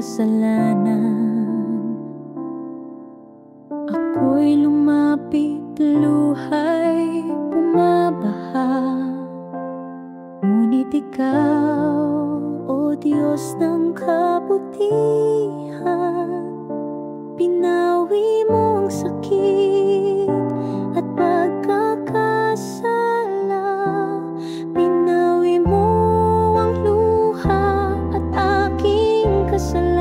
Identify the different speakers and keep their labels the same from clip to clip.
Speaker 1: kasalanan. Ako'y lumapit, luha'y bumabaha. Ngunit ikaw, o Diyos ng kabutihan, pinawi mo ang sakit at pagkakasala. Pinawi mo ang luha at aking kasalanan.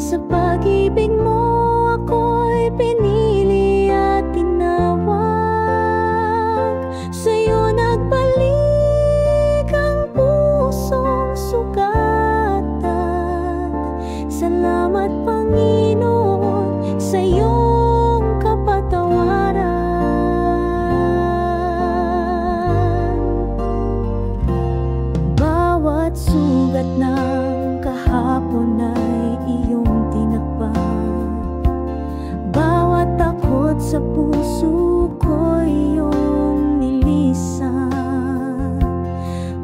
Speaker 1: Sa pag-ibig mo ako'y pinili at tinawag. Sa'yo nagbalik ang pusong sugatan. Salamat Panginoon sa iyong kapatawaran. Bawat sugat ng kahapon ay iyong tinakpan. Bawat takot sa puso ko iyong nilisan.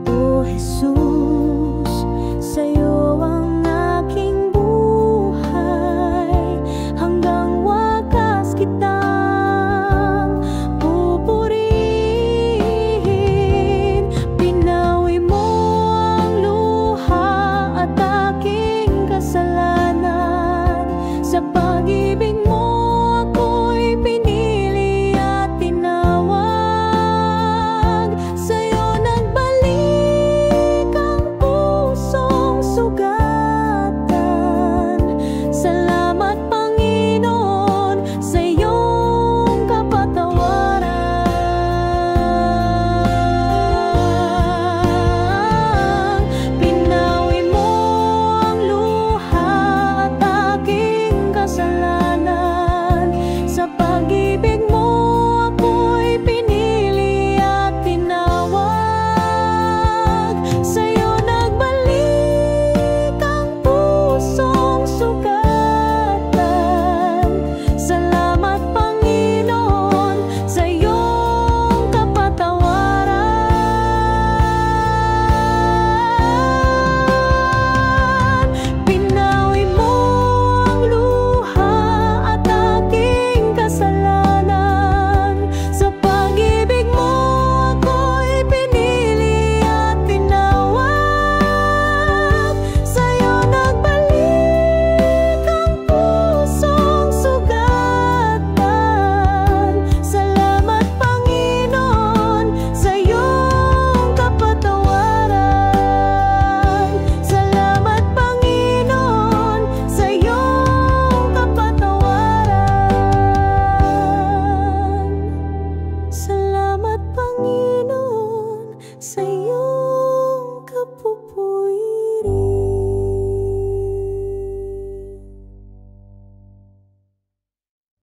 Speaker 1: O Jesus, sa'yo ang aking buhay, hanggang wakas kitang pupurihin. Pinawi mo ang luha at aking kasalanan. Sa pag-ibig mo ako'y pinili at tinawag. Sa'yo nagbalik ang pusong sugatan. Salamat Panginoon sa iyong kapatawaran. Pinawi mo ang luha at aking kasalanan. Sa pag-ibig mo ako'y pinili at tinawag. Sa'yo nagbalik ang pusong sugatan. Salamat Panginoon sa iyong kapatawaran. Pinawi mo ang luha at aking kasalanan. Sa pag-ibig mo ako'y pinili at tinawag. Sa'yo nagbalik ang pusong sugatan. Salamat Panginoon sa iyong kapatawaran. Salamat Panginoon sa iyong kapatawaran. Salamat Panginoon sa